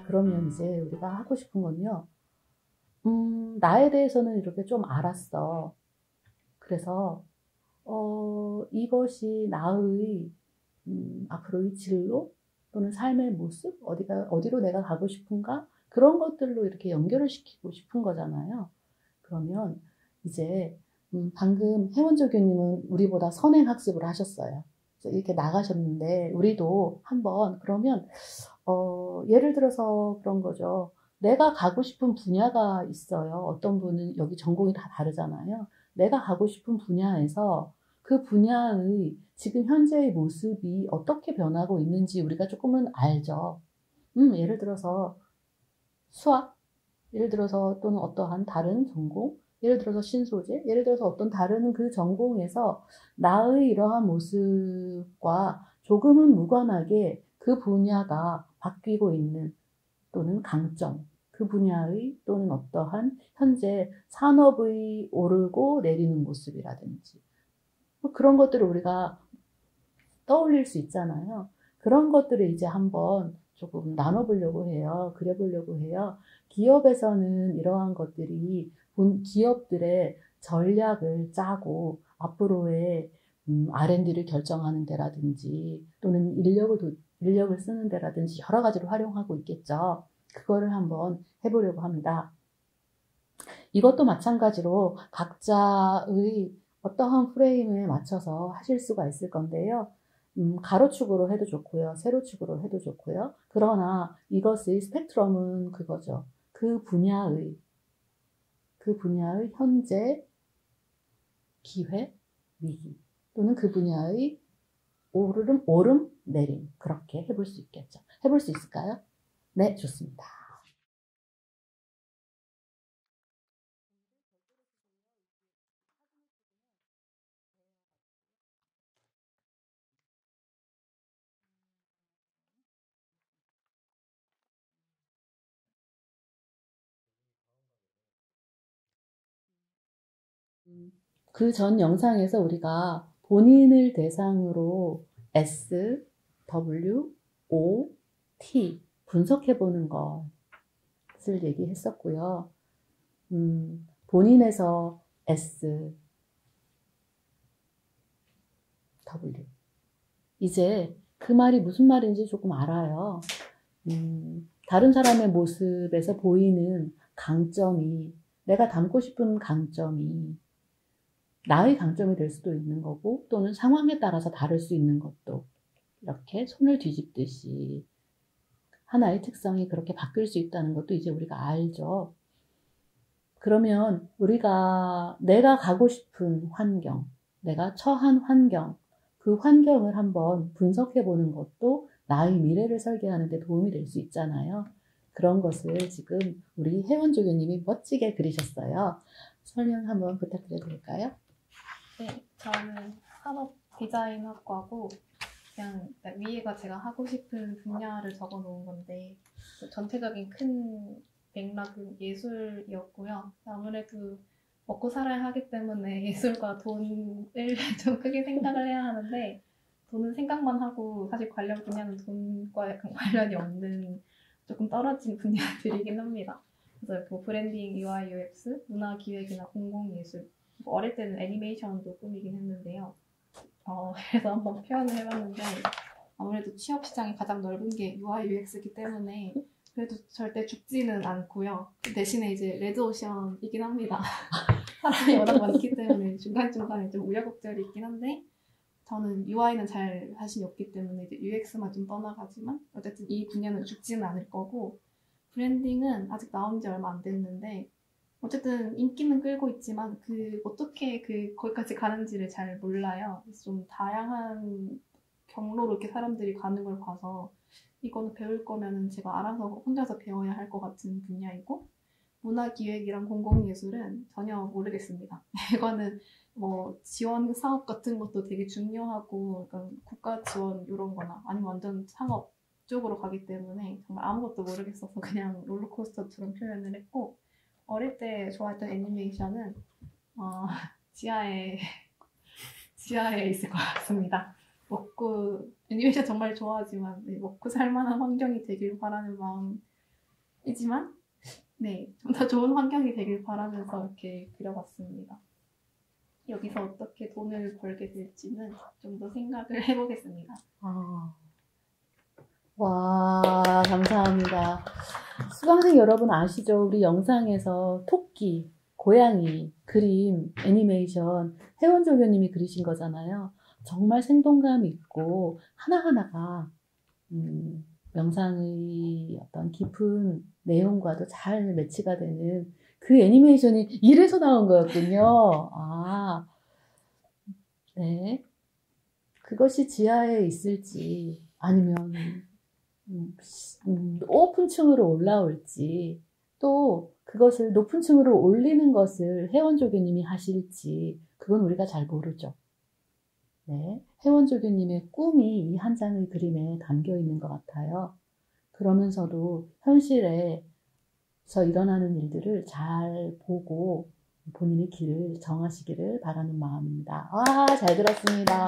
그러면 이제 우리가 하고 싶은 건요. 나에 대해서는 이렇게 좀 알았어. 그래서 이것이 나의 앞으로의 진로 또는 삶의 모습, 어디로 내가 가고 싶은가? 그런 것들로 이렇게 연결을 시키고 싶은 거잖아요. 그러면 이제 방금 혜원조 교님은 우리보다 선행학습을 하셨어요. 이렇게 나가셨는데 우리도 한번 그러면 예를 들어서 그런 거죠. 내가 가고 싶은 분야가 있어요. 어떤 분은 여기 전공이 다 다르잖아요. 내가 가고 싶은 분야에서 그 분야의 지금 현재의 모습이 어떻게 변하고 있는지 우리가 조금은 알죠. 예를 들어서 수학, 예를 들어서 또는 어떠한 다른 전공, 예를 들어서 신소재, 예를 들어서 어떤 다른 그 전공에서 나의 이러한 모습과 조금은 무관하게 그 분야가 바뀌고 있는 또는 강점, 그 분야의 또는 어떠한 현재 산업의 오르고 내리는 모습이라든지 뭐 그런 것들을 우리가 떠올릴 수 있잖아요. 그런 것들을 이제 한번 조금 나눠보려고 해요. 그려보려고 해요. 기업에서는 이러한 것들이 기업들의 전략을 짜고 앞으로의 R&D를 결정하는 데라든지 또는 인력을 쓰는 데라든지 여러 가지로 활용하고 있겠죠. 그거를 한번 해보려고 합니다. 이것도 마찬가지로 각자의 어떠한 프레임에 맞춰서 하실 수가 있을 건데요. 가로축으로 해도 좋고요. 세로축으로 해도 좋고요. 그러나 이것의 스펙트럼은 그거죠. 그 분야의 현재 기회, 위기 또는 그 분야의 오름, 내림 그렇게 해볼 수 있겠죠. 해볼 수 있을까요? 네, 좋습니다. 그 전 영상에서 우리가 본인을 대상으로 S, W, O, T 분석해보는 것을 얘기했었고요. 본인에서 S, W. 이제 그 말이 무슨 말인지 조금 알아요. 다른 사람의 모습에서 보이는 강점이, 내가 담고 싶은 강점이 나의 강점이 될 수도 있는 거고 또는 상황에 따라서 다를 수 있는 것도 이렇게 손을 뒤집듯이 하나의 특성이 그렇게 바뀔 수 있다는 것도 이제 우리가 알죠. 그러면 내가 가고 싶은 환경, 내가 처한 환경, 그 환경을 한번 분석해 보는 것도 나의 미래를 설계하는 데 도움이 될 수 있잖아요. 그런 것을 지금 우리 혜원조 교님이 멋지게 그리셨어요. 설명 한번 부탁드려도 될까요? 네, 저는 산업 디자인학과고 그냥 위에가 제가 하고 싶은 분야를 적어 놓은 건데 전체적인 큰 맥락은 예술이었고요. 아무래도 먹고 살아야 하기 때문에 예술과 돈을 좀 크게 생각을 해야 하는데 돈은 생각만 하고 사실 관련 분야는 돈과 약간 관련이 없는 조금 떨어진 분야들이긴 합니다. 그래서 뭐 브랜딩, UI, UX, 문화기획이나 공공예술 어릴 때는 애니메이션도 꾸미긴 했는데요. 그래서 한번 표현을 해봤는데 아무래도 취업 시장이 가장 넓은 게 UI, UX이기 때문에 그래도 절대 죽지는 않고요. 대신에 이제 레드오션이긴 합니다. 사람이 워낙 많기 때문에 중간중간에 좀 우여곡절이 있긴 한데 저는 UI는 잘 자신이 없기 때문에 이제 UX만 좀 떠나가지만 어쨌든 이 분야는 죽지는 않을 거고 브랜딩은 아직 나온 지 얼마 안 됐는데 어쨌든 인기는 끌고 있지만 어떻게 거기까지 가는지를 잘 몰라요. 그래서 좀 다양한 경로로 이렇게 사람들이 가는 걸 봐서 이거는 배울 거면은 제가 알아서 혼자서 배워야 할 것 같은 분야이고 문화기획이랑 공공예술은 전혀 모르겠습니다. 이거는 뭐 지원 사업 같은 것도 되게 중요하고 약간 국가 지원 이런 거나 아니면 완전 상업 쪽으로 가기 때문에 정말 아무것도 모르겠어서 그냥 롤러코스터처럼 표현을 했고 어릴 때 좋아했던 애니메이션은 지하에 있을 것 같습니다. 애니메이션 정말 좋아하지만 먹고 살만한 환경이 되길 바라는 마음 이지만 네, 좀 더 좋은 환경이 되길 바라면서 이렇게 그려봤습니다. 여기서 어떻게 돈을 벌게 될지는 좀 더 생각을 해보겠습니다. 와, 감사합니다. 수강생 여러분 아시죠? 우리 영상에서 토끼, 고양이, 그림, 애니메이션 혜원조교님이 그리신 거잖아요. 정말 생동감 있고 하나하나가 영상의 어떤 깊은 내용과도 잘 매치가 되는 그 애니메이션이 이래서 나온 거였군요. 아, 네. 그것이 지하에 있을지 아니면 높은 층으로 올라올지 또 그것을 높은 층으로 올리는 것을 혜원조교님이 하실지 그건 우리가 잘 모르죠. 네, 혜원조교님의 꿈이 이 한 장의 그림에 담겨 있는 것 같아요. 그러면서도 현실에서 일어나는 일들을 잘 보고 본인의 길을 정하시기를 바라는 마음입니다. 와, 잘 들었습니다.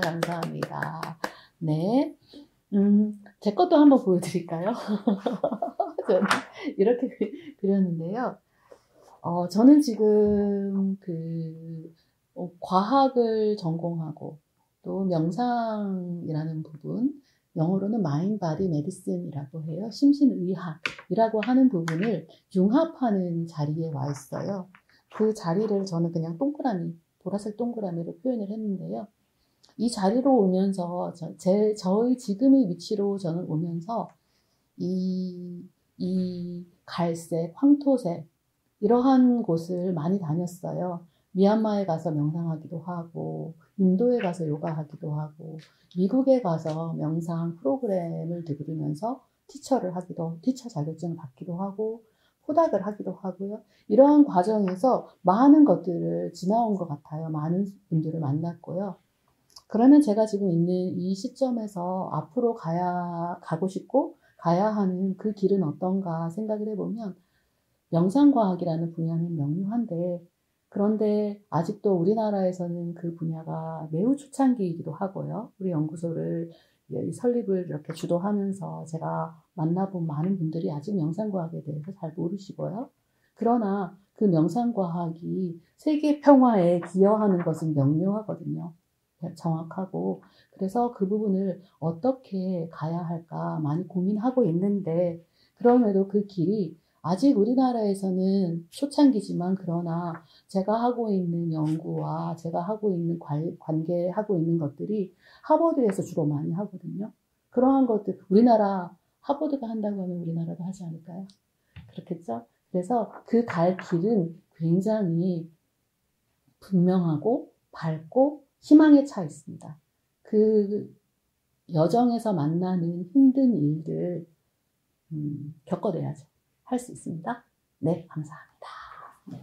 감사합니다. 네. 제 것도 한번 보여드릴까요? 저는 이렇게 그렸는데요. 저는 지금 과학을 전공하고 또 명상이라는 부분, 영어로는 Mind Body Medicine이라고 해요. 심신의학이라고 하는 부분을 융합하는 자리에 와 있어요. 그 자리를 저는 그냥 동그라미, 보라색 동그라미로 표현을 했는데요. 이 자리로 오면서 저의 지금의 위치로 저는 오면서 이 갈색, 황토색 이러한 곳을 많이 다녔어요. 미얀마에 가서 명상하기도 하고 인도에 가서 요가하기도 하고 미국에 가서 명상 프로그램을 들으면서 티처 자격증을 받기도 하고 포닥을 하기도 하고요. 이러한 과정에서 많은 것들을 지나온 것 같아요. 많은 분들을 만났고요. 그러면 제가 지금 있는 이 시점에서 앞으로 가고 싶고 가야 하는 그 길은 어떤가 생각을 해보면 명상과학이라는 분야는 명료한데 그런데 아직도 우리나라에서는 그 분야가 매우 초창기이기도 하고요. 우리 연구소를 설립을 이렇게 주도하면서 제가 만나본 많은 분들이 아직 명상과학에 대해서 잘 모르시고요. 그러나 그 명상과학이 세계 평화에 기여하는 것은 명료하거든요. 정확하고 그래서 그 부분을 어떻게 가야 할까 많이 고민하고 있는데 그럼에도 그 길이 아직 우리나라에서는 초창기지만 그러나 제가 하고 있는 연구와 제가 하고 있는 관계하고 있는 것들이 하버드에서 주로 많이 하거든요. 그러한 것들 우리나라 하버드가 한다고 하면 우리나라도 하지 않을까요? 그렇겠죠? 그래서 그 갈 길은 굉장히 분명하고 밝고 희망에 차 있습니다. 그 여정에서 만나는 힘든 일들 겪어내야죠. 할 수 있습니다. 네, 감사합니다. 네.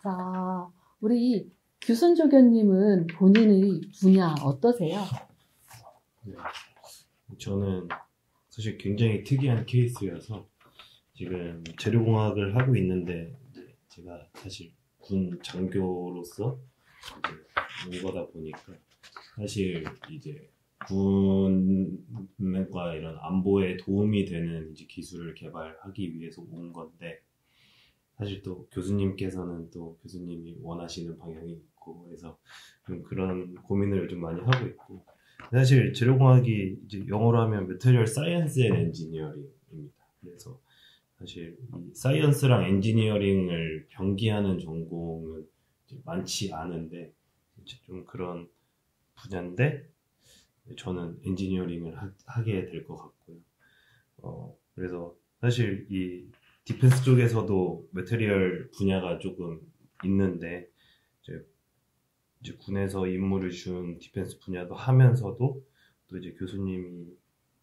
자, 우리 규순조교님은 본인의 분야 어떠세요? 네, 저는 사실 굉장히 특이한 케이스여서 지금 재료공학을 하고 있는데 제가 사실 군 장교로서 온 거다 보니까 사실 이제 군과 이런 안보에 도움이 되는 이제 기술을 개발하기 위해서 온 건데 사실 또 교수님께서는 또 교수님이 원하시는 방향이 있고 그래서 좀 그런 고민을 좀 많이 하고 있고 사실 재료공학이 이제 영어로 하면 Material Science and Engineering입니다. 그래서 사실 이 사이언스랑 엔지니어링을 병기하는 전공은 많지 않은데 좀 그런 분야인데 저는 엔지니어링을 하게 될 것 같고요. 그래서 사실 이 디펜스 쪽에서도 매테리얼 분야가 조금 있는데 이제 군에서 임무를 준 디펜스 분야도 하면서도 또 이제 교수님이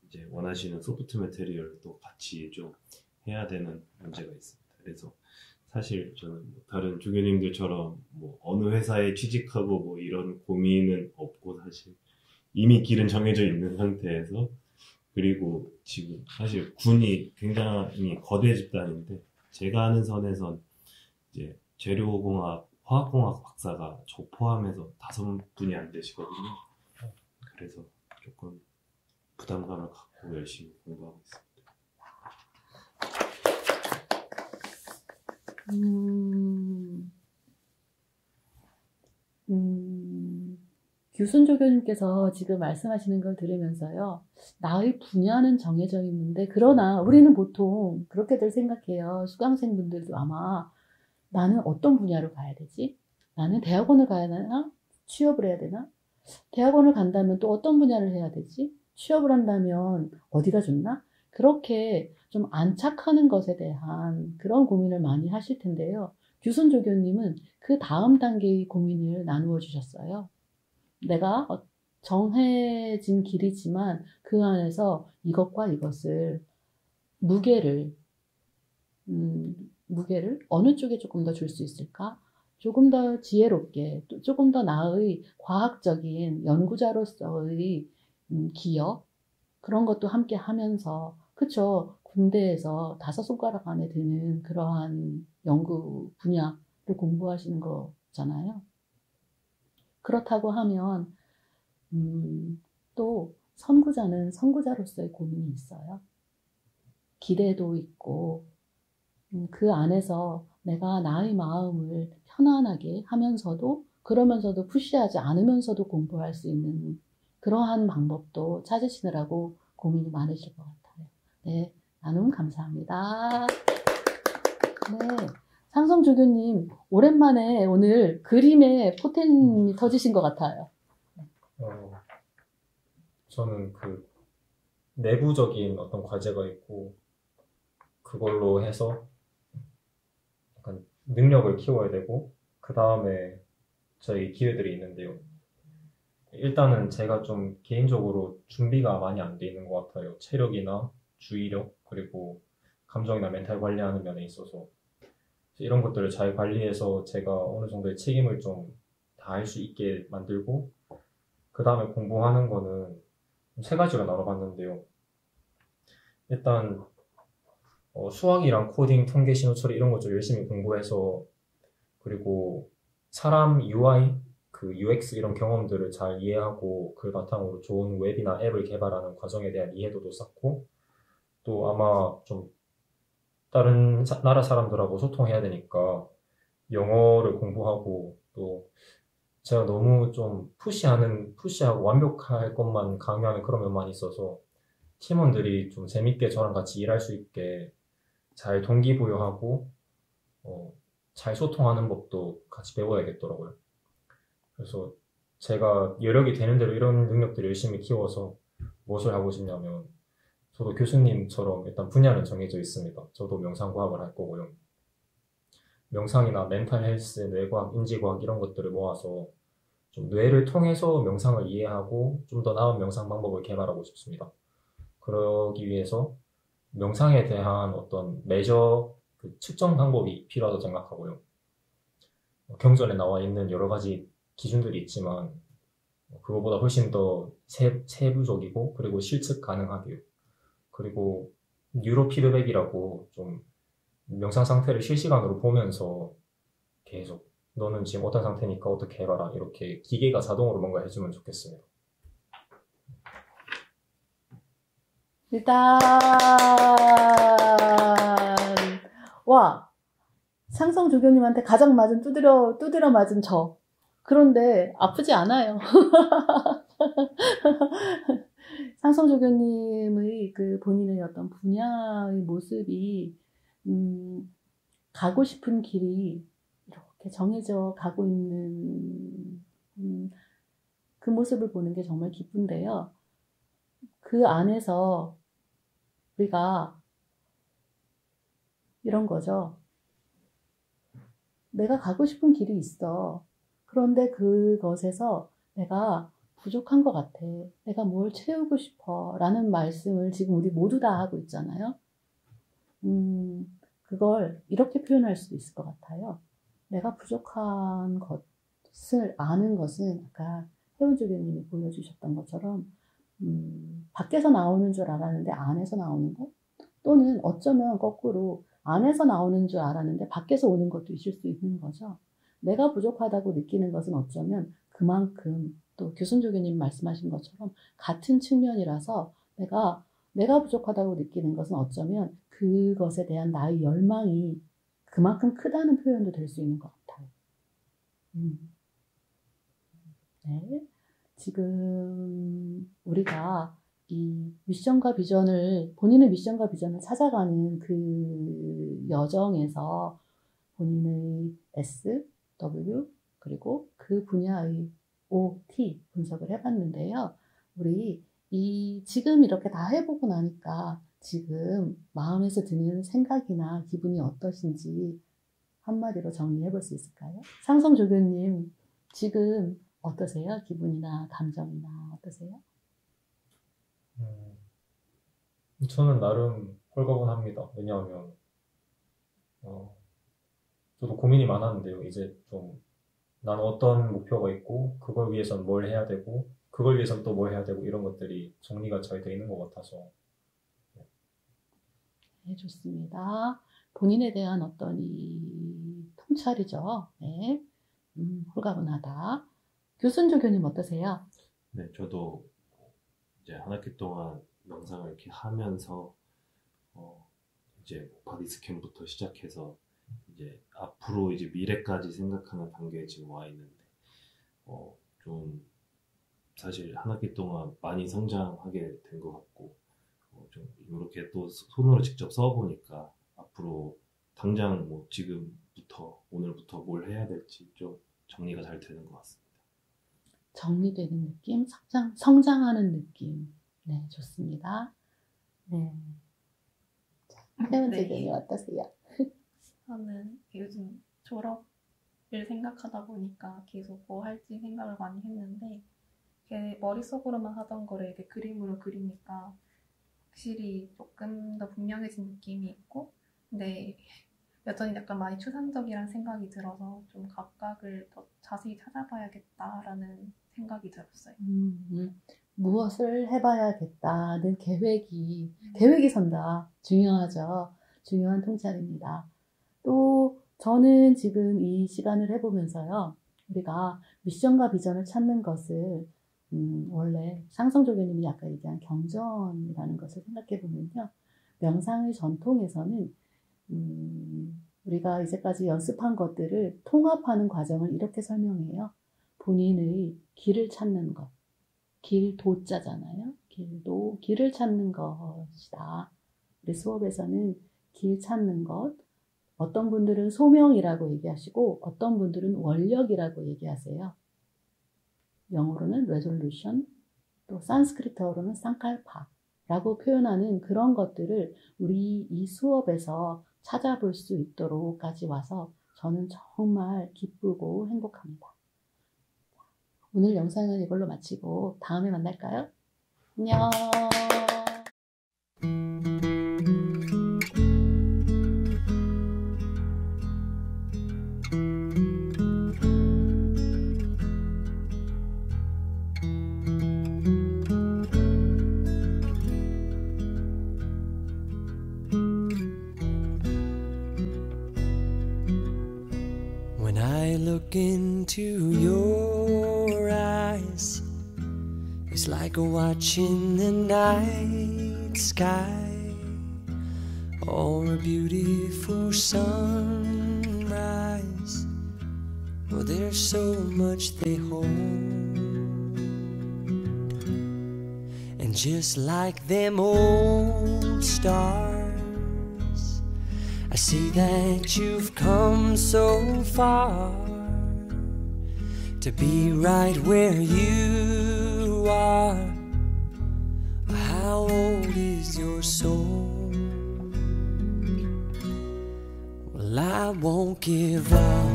이제 원하시는 소프트 매테리얼도 같이 좀 해야 되는 문제가 있습니다. 그래서 사실 저는 다른 조교님들처럼 뭐 어느 회사에 취직하고 뭐 이런 고민은 없고 사실 이미 길은 정해져 있는 상태에서 그리고 지금 사실 군이 굉장히 거대 집단인데 제가 아는 선에선 이제 재료공학, 화학공학 박사가 저 포함해서 5분이 안 되시거든요. 그래서 조금 부담감을 갖고 열심히 공부하고 있습니다. 규순조 교님께서 지금 말씀하시는 걸 들으면서요, 나의 분야는 정해져 있는데, 그러나 우리는 보통 그렇게들 생각해요. 수강생분들도 아마 나는 어떤 분야로 가야 되지? 나는 대학원을 가야 되나? 취업을 해야 되나? 대학원을 간다면 또 어떤 분야를 해야 되지? 취업을 한다면 어디가 좋나? 그렇게 좀 안착하는 것에 대한 그런 고민을 많이 하실 텐데요. 규순조교님은 그 다음 단계의 고민을 나누어 주셨어요. 내가 정해진 길이지만 그 안에서 이것과 이것을 무게를 어느 쪽에 조금 더 줄 수 있을까? 조금 더 지혜롭게, 또 조금 더 나의 과학적인 연구자로서의 기여, 그런 것도 함께 하면서, 그쵸? 군대에서 5손가락 안에 드는 그러한 연구 분야를 공부하시는 거잖아요. 그렇다고 하면, 또 선구자는 선구자로서의 고민이 있어요. 기대도 있고, 그 안에서 내가 나의 마음을 편안하게 하면서도, 그러면서도 푸시하지 않으면서도 공부할 수 있는 그러한 방법도 찾으시느라고 고민이 많으실 것 같아요. 네, 나눔 감사합니다. 네, 상성조교님, 오랜만에 오늘 그림에 포텐이 터지신 것 같아요. 저는 그 내부적인 어떤 과제가 있고, 그걸로 해서 약간 능력을 키워야 되고, 그 다음에 저희 기회들이 있는데요. 일단은 제가 좀 개인적으로 준비가 많이 안 돼 있는 것 같아요. 체력이나 주의력, 그리고 감정이나 멘탈 관리하는 면에 있어서 이런 것들을 잘 관리해서 제가 어느 정도의 책임을 좀 다할 수 있게 만들고, 그 다음에 공부하는 거는 3가지로 나눠봤는데요. 일단 수학이랑 코딩, 통계, 신호 처리 이런 것 좀 열심히 공부해서, 그리고 사람 UI, 그 UX 이런 경험들을 잘 이해하고 그걸 바탕으로 좋은 웹이나 앱을 개발하는 과정에 대한 이해도도 쌓고, 또 아마 좀 다른 나라 사람들하고 소통해야 되니까 영어를 공부하고, 또 제가 너무 좀 푸시하고 완벽할 것만 강요하는 그런 면만 있어서 팀원들이 좀 재밌게 저랑 같이 일할 수 있게 잘 동기부여하고 잘 소통하는 법도 같이 배워야겠더라고요. 그래서 제가 여력이 되는 대로 이런 능력들을 열심히 키워서 무엇을 하고 싶냐면, 저도 교수님처럼 일단 분야는 정해져 있습니다. 저도 명상과학을 할 거고요. 명상이나 멘탈 헬스, 뇌과학, 인지과학 이런 것들을 모아서 좀 뇌를 통해서 명상을 이해하고 좀 더 나은 명상 방법을 개발하고 싶습니다. 그러기 위해서 명상에 대한 어떤 그 측정 방법이 필요하다고 생각하고요. 경전에 나와 있는 여러 가지 기준들이 있지만 그거보다 훨씬 더 세부적이고, 그리고 실측 가능하고요. 그리고 뉴로 피드백이라고 좀 명상 상태를 실시간으로 보면서 계속 너는 지금 어떤 상태니까 어떻게 해봐라, 이렇게 기계가 자동으로 뭔가 해주면 좋겠습니다. 일단 와, 상성조교님한테 가장 맞은 두드려 맞은 저. 그런데 아프지 않아요. 상성조교님의 그 본인의 어떤 분야의 모습이 가고 싶은 길이 이렇게 정해져 가고 있는 그 모습을 보는 게 정말 기쁜데요. 그 안에서 우리가 이런 거죠. 내가 가고 싶은 길이 있어. 그런데 그것에서 내가 부족한 것 같아. 내가 뭘 채우고 싶어. 라는 말씀을 지금 우리 모두 다 하고 있잖아요. 그걸 이렇게 표현할 수도 있을 것 같아요. 내가 부족한 것을 아는 것은 아까 혜원조교님이 보여주셨던 것처럼 밖에서 나오는 줄 알았는데 안에서 나오는 것, 또는 어쩌면 거꾸로 안에서 나오는 줄 알았는데 밖에서 오는 것도 있을 수 있는 거죠. 내가 부족하다고 느끼는 것은 어쩌면 그만큼 또 규순조교님 말씀하신 것처럼 같은 측면이라서 내가 부족하다고 느끼는 것은 어쩌면 그것에 대한 나의 열망이 그만큼 크다는 표현도 될 수 있는 것 같아요. 네. 지금 우리가 이 미션과 비전을, 본인의 미션과 비전을 찾아가는 그 여정에서 본인의 S, W, 그리고 그 분야의 O, T 분석을 해봤는데요. 우리 지금 이렇게 다 해보고 나니까 지금 마음에서 드는 생각이나 기분이 어떠신지 한마디로 정리해 볼 수 있을까요? 상성조교님, 지금 어떠세요? 기분이나 감정이나 어떠세요? 저는 나름 홀가분합니다. 왜냐하면 저도 고민이 많았는데요. 이제 좀 나는 어떤 목표가 있고 그걸 위해서는 뭘 해야 되고 그걸 위해서는 또 뭘 해야 되고 이런 것들이 정리가 잘 돼 있는 것 같아서. 네, 좋습니다. 본인에 대한 어떤 이 통찰이죠. 네, 홀가분하다. 교순조교님 어떠세요? 네, 저도 이제 한 학기 동안 명상을 이렇게 하면서 이제 바디 스캔부터 시작해서 이제 앞으로 이제 미래까지 생각하는 단계에 지금 와 있는데 좀 사실 한 학기 동안 많이 성장하게 된 것 같고 좀 이렇게 또 손으로 직접 써보니까 앞으로 당장 뭐 지금부터 오늘부터 뭘 해야 될지 좀 정리가 잘 되는 것 같습니다. 정리되는 느낌, 성장하는 느낌. 네, 좋습니다. 네. 혜은재교님 네. 어떠세요? 저는 요즘 졸업을 생각하다 보니까 계속 뭐 할지 생각을 많이 했는데 머릿속으로만 하던 거를 이렇게 그림으로 그리니까 확실히 조금 더 분명해진 느낌이 있고, 근데 여전히 약간 많이 추상적이라는 생각이 들어서 좀 각각을 더 자세히 찾아봐야겠다라는 생각이 들었어요. 무엇을 해봐야겠다는 계획이 선다. 중요하죠. 중요한 통찰입니다. 또 저는 지금 이 시간을 해보면서요, 우리가 미션과 비전을 찾는 것을 원래 상성조교님이 아까 얘기한 경전이라는 것을 생각해보면요, 명상의 전통에서는 우리가 이제까지 연습한 것들을 통합하는 과정을 이렇게 설명해요. 본인의 길을 찾는 것, 길도자잖아요. 길을 찾는 것이다. 우리 수업에서는 길 찾는 것, 어떤 분들은 소명이라고 얘기하시고 어떤 분들은 원력이라고 얘기하세요. 영어로는 resolution, 또 산스크리트어로는 상칼파라고 표현하는 그런 것들을 우리 이 수업에서 찾아볼 수 있도록까지 와서 저는 정말 기쁘고 행복합니다. 오늘 영상은 이걸로 마치고 다음에 만날까요? 안녕. When I look into your eyes, it's like watching the night sky or a beautiful sunrise. Well, there's so much they hold, and just like them old stars, I see that you've come so far to be right where you are. How old is your soul? Well, I won't give up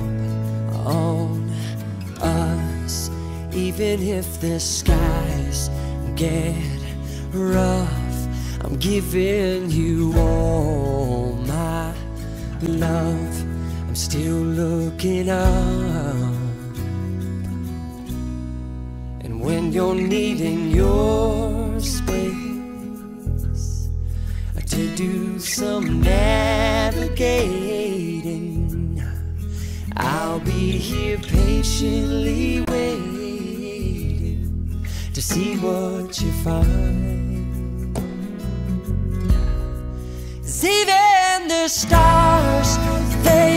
on us, even if the skies get rough. I'm giving you all my love. I'm still looking up, and when you're needing your space to do some navigating, I'll be here patiently waiting to see what you find. 'Cause even the stars, they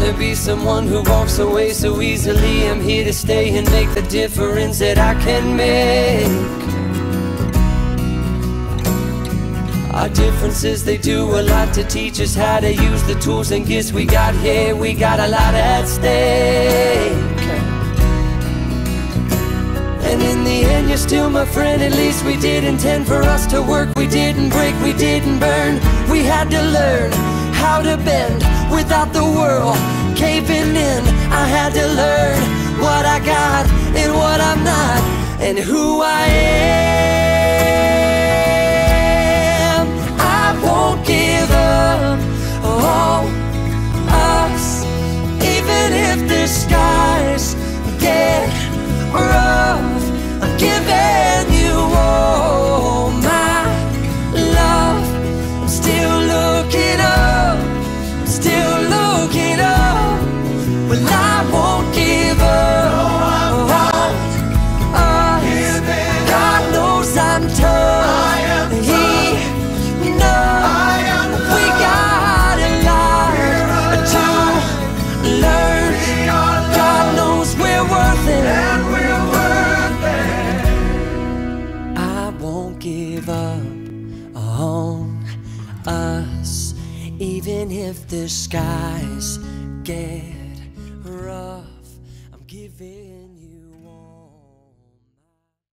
rather be someone who walks away so easily. I'm here to stay and make the difference that I can make. Our differences, they do a lot to teach us how to use the tools and gifts we got here. We got a lot at stake. And in the end, you're still my friend. At least we did intend for us to work. We didn't break, we didn't burn. We had to learn how to bend without the world caving in. I had to learn what I got and what I'm not, and who I am. I won't give up on us, even if the skies get rough. I'm giving you all my love. I'm still looking up, I'm still looking up. Well, I won't give up on us. God knows I'm tough, He knows we got a lot to learn. God knows we're worth it. Give up on us, even if the skies get rough. I'm giving you